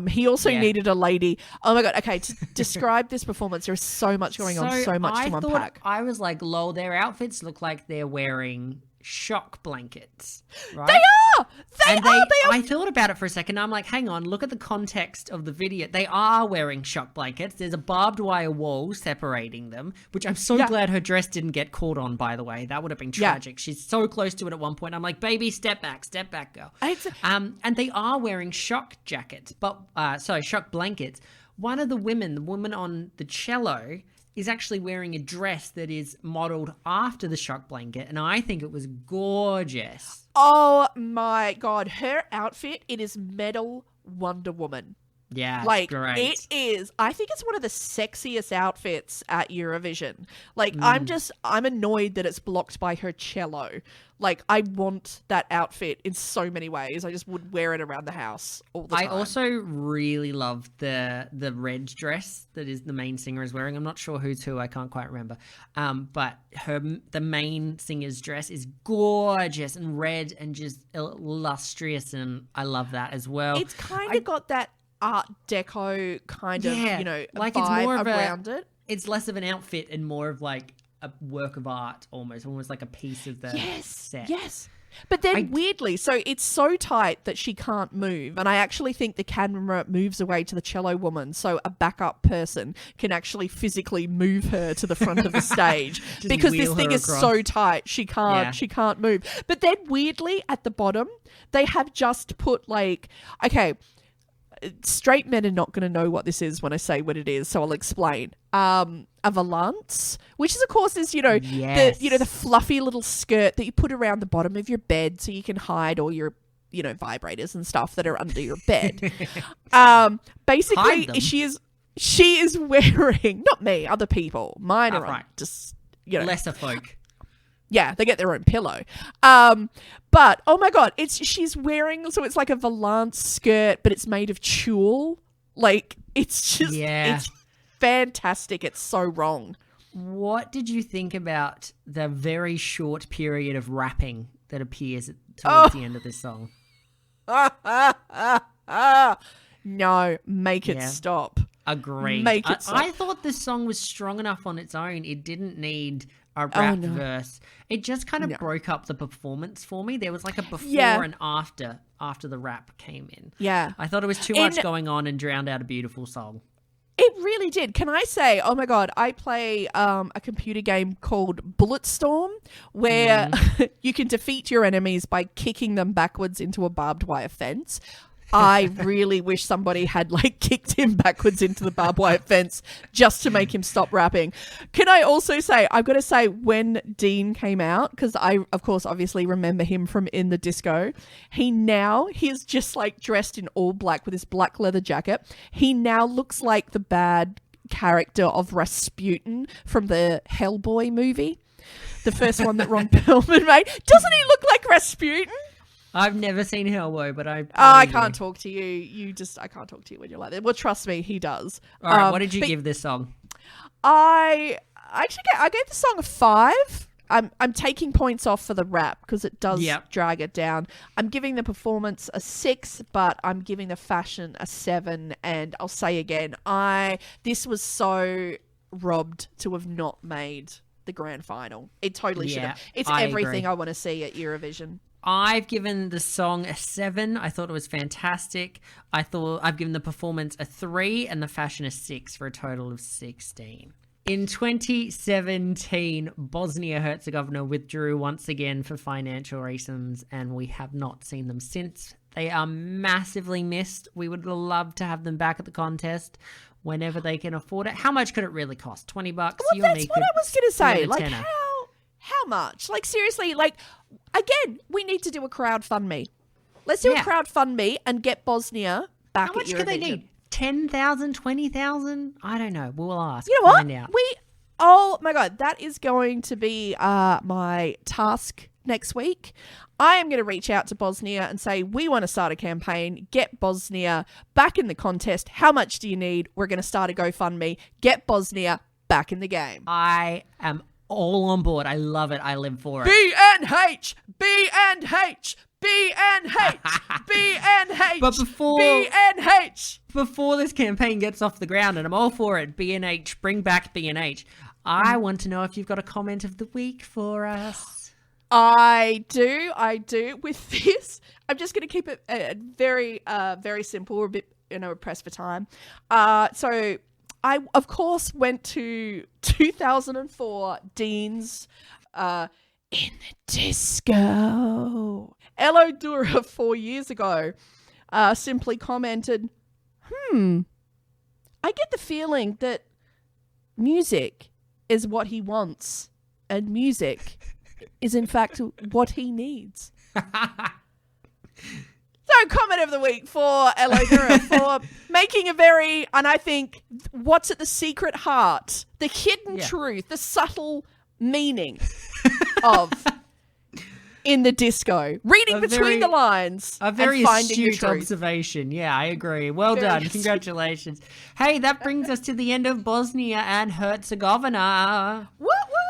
He also needed a lady. Oh my god. Okay, to describe this performance, there's so much going on, so much to unpack. I was like, lol, their outfits look like they're wearing shock blankets, right? They are! They are! I thought about it for a second. I'm like, hang on, look at the context of the video. They are wearing shock blankets. There's a barbed wire wall separating them, which I'm so glad her dress didn't get caught on, by the way. That would have been tragic. She's so close to it at one point. I'm like, baby, step back, girl. And they are wearing shock jackets, shock blankets. One of the woman on the cello, is actually wearing a dress that is modeled after the shock blanket, and I think it was gorgeous. Oh my god, her outfit, it is metal Wonder Woman. Yeah, great. It is. I think it's one of the sexiest outfits at Eurovision. I'm annoyed that it's blocked by her cello. I want that outfit in so many ways. I just would wear it around the house all the time. I also really love the red dress that is the main singer is wearing. I'm not sure who's who. I can't quite remember. But the main singer's dress is gorgeous and red and just illustrious, and I love that as well. It's kind of got that Art Deco kind of, vibe it's more of around it. It's less of an outfit and more of a work of art almost like a piece of the set. Yes. But then weirdly, so it's so tight that she can't move. And I actually think the camera moves away to the cello woman so a backup person can actually physically move her to the front of the stage because this thing is so tight. She can't move. But then weirdly at the bottom, they have just put like, okay, straight men are not going to know what this is when I say what it is, so I'll explain. A valance, which is of course is the fluffy little skirt that you put around the bottom of your bed so you can hide all your vibrators and stuff that are under your bed. Basically, she is wearing, not me, other people. Mine are right. just lesser folk. Yeah, they get their own pillow. But oh my god, she's wearing, so it's like a valance skirt, but it's made of tulle. Like it's just it's fantastic. It's so wrong. What did you think about the very short period of rapping that appears towards the end of this song? No, make it stop. Agreed. Make it stop. I thought this song was strong enough on its own. It didn't need a rap verse. It just kind of broke up the performance for me. There was like a before and after the rap came in. Yeah. I thought it was too much going on and drowned out a beautiful song. It really did. Can I say, oh my God, I play a computer game called Bulletstorm where you can defeat your enemies by kicking them backwards into a barbed wire fence. I really wish somebody had kicked him backwards into the barbed wire fence just to make him stop rapping. Can I also say, I've got to say, when Dean came out, because I, of course, obviously remember him from In the Disco, he's just dressed in all black with his black leather jacket. He now looks like the bad character of Rasputin from the Hellboy movie, the first one that Ron Perlman made. Doesn't he look like Rasputin? I've never seen Hellboy, but I can't talk to you. I can't talk to you when you're like that. Well, trust me, he does. All right, what did you give this song? I gave the song a 5. I'm taking points off for the rap because it does drag it down. I'm giving the performance a 6, but I'm giving the fashion a 7. And I'll say again, this was so robbed to have not made the grand final. It totally should have. It's everything I want to see at Eurovision. I've given the song a 7. I thought it was fantastic. I've given the performance a 3 and the fashion a 6 for a total of 16. In 2017, Bosnia Herzegovina withdrew once again for financial reasons, and we have not seen them since. They are massively missed. We would love to have them back at the contest whenever they can afford it. How much could it really cost? $20? Well, that's what I was going to say. How much? Seriously, again, we need to do a crowdfund-me. Let's do a crowdfund-me and get Bosnia back at Eurovision. How much could they need? 10,000, 20,000? I don't know. We'll ask. You know what? Find out. Oh my God, that is going to be my task next week. I am going to reach out to Bosnia and say, we want to start a campaign, get Bosnia back in the contest. How much do you need? We're going to start a GoFundMe, get Bosnia back in the game. I am all on board. I love it. I live for it. BNH! BNH! BNH! BNH! But BNH! Before this campaign gets off the ground, and I'm all for it, BNH, bring back BNH, I want to know if you've got a comment of the week for us. I do. With this, I'm just going to keep it very, very simple. We're a bit, we're pressed for time. So I, of course, went to 2004 Dean's In the Disco. Elo Dura 4 years ago simply commented, I get the feeling that music is what he wants and music is in fact what he needs. So, comment of the week for Elo Dura for making and I think, what's at the secret heart, the hidden truth, the subtle meaning of In the Disco. Reading between the lines. A very and finding astute observation. Yeah, I agree. Well done. Congratulations. Hey, that brings us to the end of Bosnia and Herzegovina. Woo woo!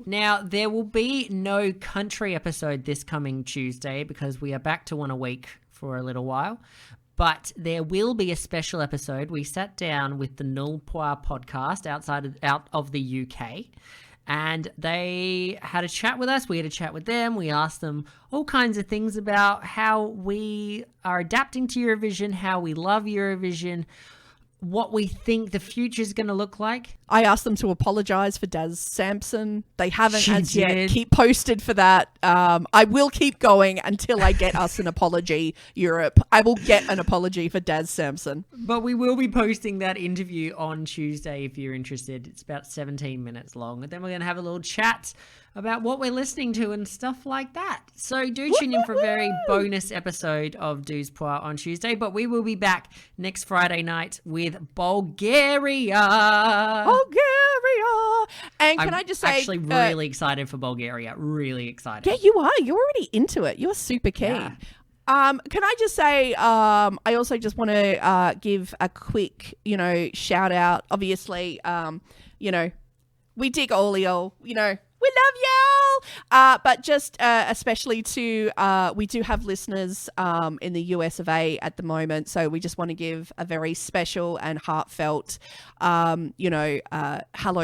Now, there will be no country episode this coming Tuesday because we are back to one a week for a little while. But there will be a special episode. We sat down with the Null Poir podcast out of the UK. and they had a chat with us. We had a chat with them. We asked them all kinds of things about how we are adapting to Eurovision, how we love Eurovision, what we think the future is going to look like. I asked them to apologise for Douze Sampson. They haven't She as yet. did. Keep posted for that. I will keep going until I get us an apology, Europe. I will get an apology for Douze Sampson. But we will be posting that interview on Tuesday if you're interested. It's about 17 minutes long. And then we're going to have a little chat about what we're listening to and stuff like that. So do tune in for a very bonus episode of Douze Points on Tuesday. But we will be back next Friday night with Bulgaria. And can I just say... I'm actually really excited for Bulgaria. Really excited. Yeah, you are. You're already into it. You're super keen. Yeah. Can I just say, I also just want to give a quick, shout out. Obviously, we dig all y'all, we love y'all. But just especially to, we do have listeners in the US of A at the moment. So we just want to give a very special and heartfelt, hello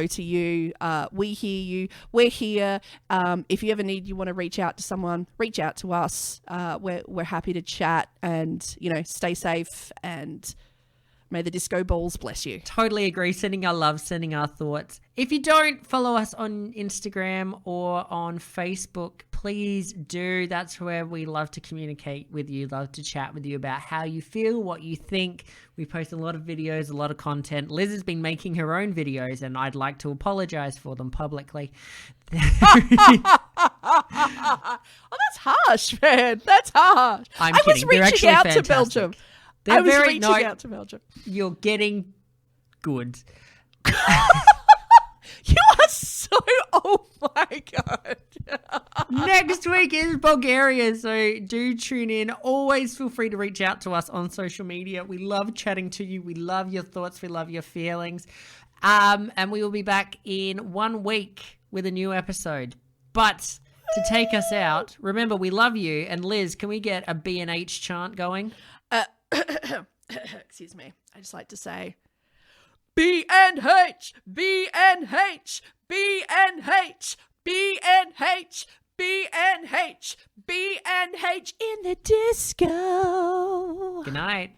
to you. We hear you. We're here. If you ever you want to reach out to someone, reach out to us. We're happy to chat and, stay safe, and may the disco balls bless you. Totally agree. Sending our love, sending our thoughts. If you don't follow us on Instagram or on Facebook, please do. That's where we love to communicate with you, love to chat with you about how you feel, what you think. We post a lot of videos, a lot of content. Liz has been making her own videos, and I'd like to apologize for them publicly. Oh, that's harsh, man. That's harsh. I'm I kidding. was They're reaching actually out fantastic. to Belgium. They're I was very reaching out to Belgium. You're getting good. You are so... Oh, my God. Next week is Bulgaria, so do tune in. Always feel free to reach out to us on social media. We love chatting to you. We love your thoughts. We love your feelings. And we will be back in 1 week with a new episode. But to take us out, remember, we love you. And Liz, can we get a B&H chant going? Excuse me. I just like to say... B&H, B&H, B&H, B&H, B&H, B&H in the disco. Good night.